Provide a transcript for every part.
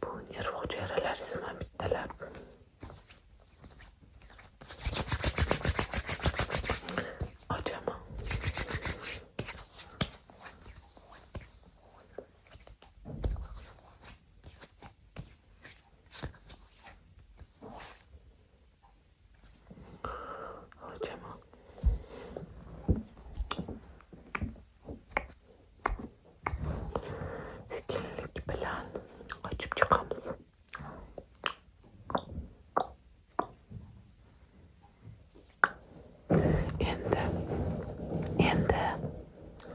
Bu nerv hujayralaringizni bittalab ochaman. Sekinlik bilan ochib chiqamiz. Endi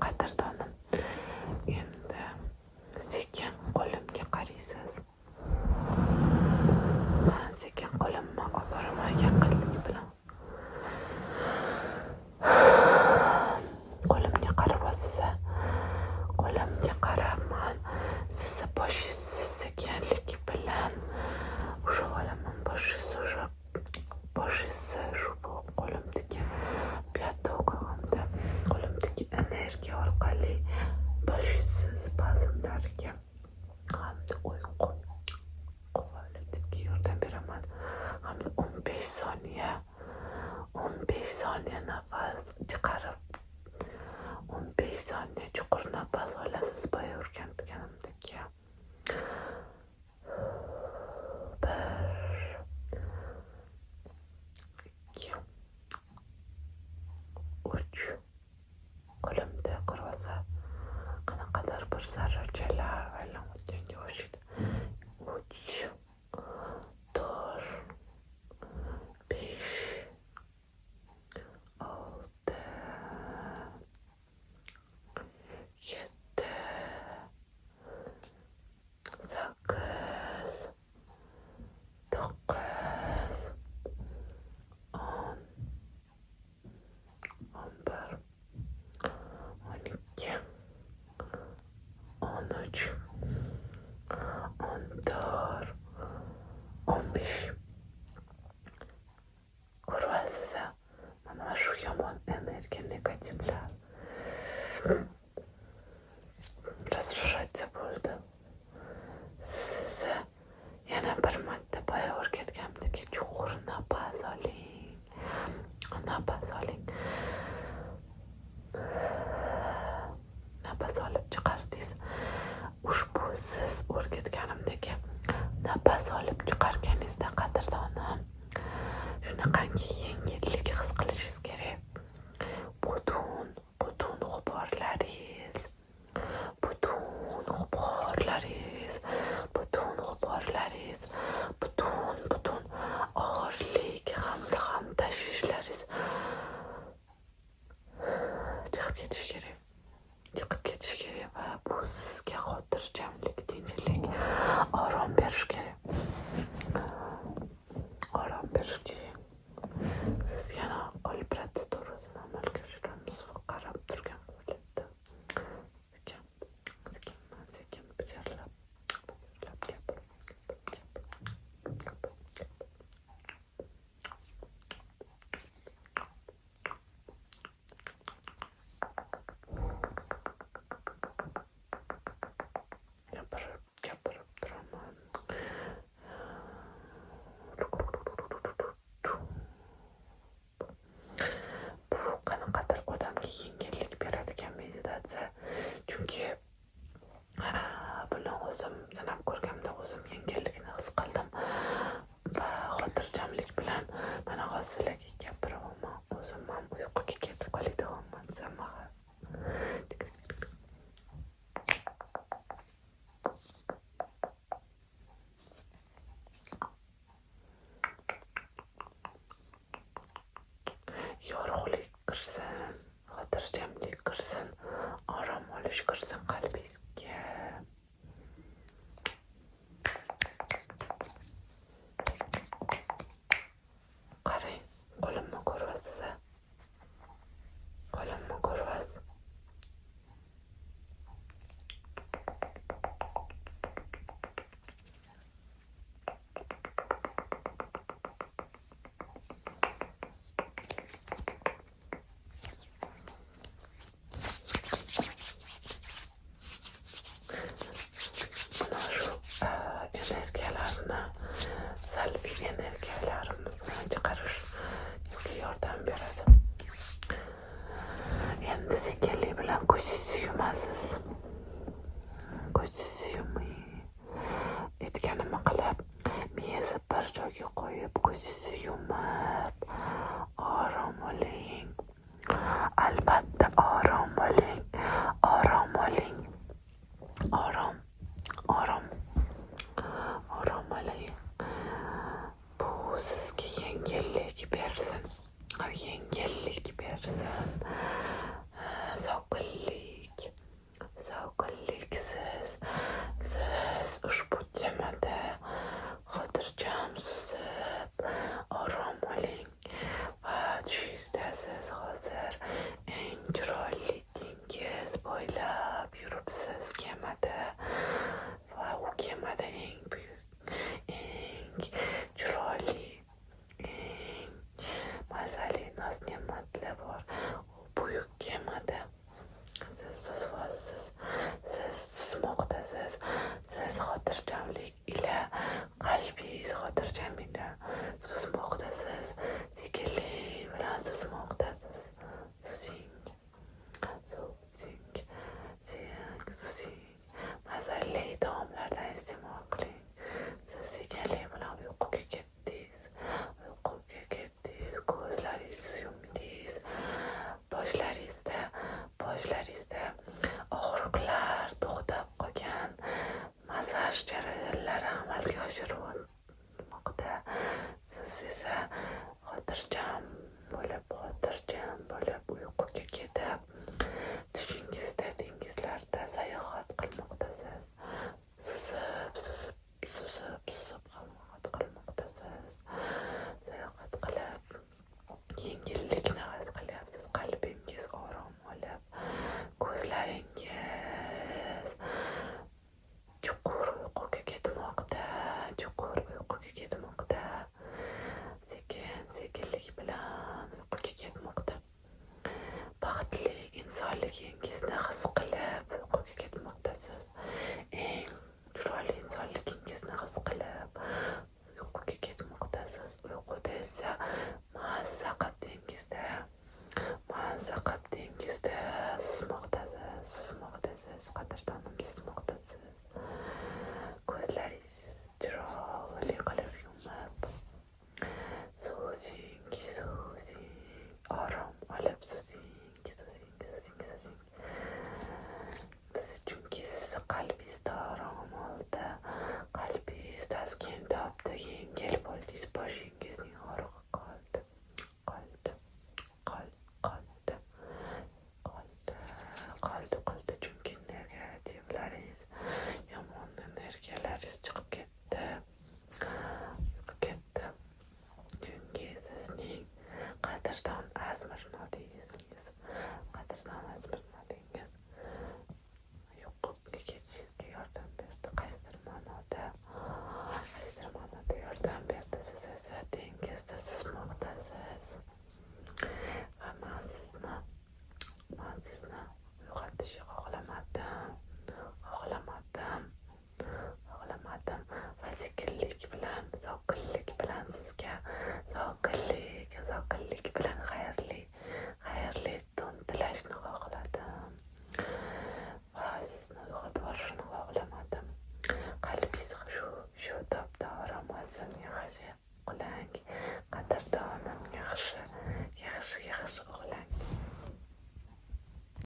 qadrdonim, endi sekin qo'limga qaraysiz. Men sekin qo'limni olib boraman yaqinlik bilan. Qo'limga qarayapsiz. Qo'limga qarabman. Sizni boshingizni sekinlik bilan ushlab olaman. Boshingizni shu qo'limdagi platokda qo'limdagi energiya orqali boshingiz spazmlariga hamda uyqu quvvatingizga yordam beraman. Hamda 15 soniya nafas chiqarib 15 soniya chuqur nafas olasiz. Boya o'rgatganimdek. 1 2 3 qo'limda ko'rsa qanaqadir bir zarrachalar aylanayotganga o'xshaydi. 3 4 5 6 7 8 9 10 11 12 13 14 15 ko'ryapsiz. Mana shu yomon energiya, negativlar разрушаться bo'ldi. Sizni yana bir marta boya o'rgatganimdek chuqur nafas oling. Nafas olib chiqardingiz. Ushbu siz o'rgatganimdek nafas olib chiqarganingizda qadrdonim shunaqangi yengillik his qilishingiz kerak. Butun g'uborlaringiz, butun og'irlik ham tashvishlaringiz chiqib ketishi kerak va bu sizga xotirjamlik, tinchlik, orom berish kerak. Siz yana qo'lbiratda turibsiz, amalga oshiramiz, qarab turgan holatda. Sekin pichirlab gapir. Gapirib turaman. Bu qanaqadir odamga yengillik beradigan meditatsiya. Chunki buni o'zim sinab ko'rganimda o'zim yengillikni his qildim va xotirjamlik bilan mana hozir sizlarga gapiryapman. O'zim ham uyquga ketib qoladiganman. Yorug'lik kirsin, xotirjamlik kirsin, orom olish kirsin qalbingizga. Qarang, qo'limni ko'ryapsiz. ushbu temada xotirjam suzib orom oling va tushingizda siz hozir eng chiroyli dengiz bo'ylab yuribsiz kemada va u kemada eng buyuk, eng chiroyli, eng mazali noz-ne'matlar bor. U buyuk kemada siz suzmoqdasiz. Siz xotirjamlik ila, qalbingiz xotirjam ila suzmoqdasiz. Sekinlik bilan suzmoqdasiz. Suzing. Mazali taomlardan iste'mol qiling. Siz sekinlik bilan uyquga ketdingiz. Ko'zlaringizni yumdingiz. Boshlaringizda og'riqlar to'xtab qolgan, massaj jarayonlari amalga oshirilmoqda. Siz esa xotirjam bo'lib uyquga ketib, tushingizda dengizlarda sayohat qilmoqdasiz. Suzib sayohat qilmoqdasiz. Sayohat qilib yengillikni his qilyapsiz. Qalbingiz orom olib, ko'zlaringiz chuqur uyquga ketmoqda. Sekinlik bilan uyquga ketmoqda. Baxtli insonligingizni his qilib uyquga ketmoqdasiz. Eng chiroyli insonligingizni his qilib uyquga ketmoqdasiz. Uyquda esa mazza qilib dengizda suzmoqdasiz. Qadrdonim, suzmoqdasiz. Ko'zlaringiz chiroyli qilib yumib, suzing, orom olib suzing. Chunki sizni qalbingizda orom oldi, qalbingiz taskin topdi, yengil bo'ldingiz, boshingizning og'rig'i qoldi. Chunki negativlaringiz, yomon energiyalaringiz chiqib ketdi. Chunki sizning qadrdon azmirnodingiz uyquga ketishingizga yordam berdi. Qaysidir ma'noda yordam berdi. Siz esa dengizda suzmoqdasiz. Va men sizni uyg'otishni xohlamadim va sekinlik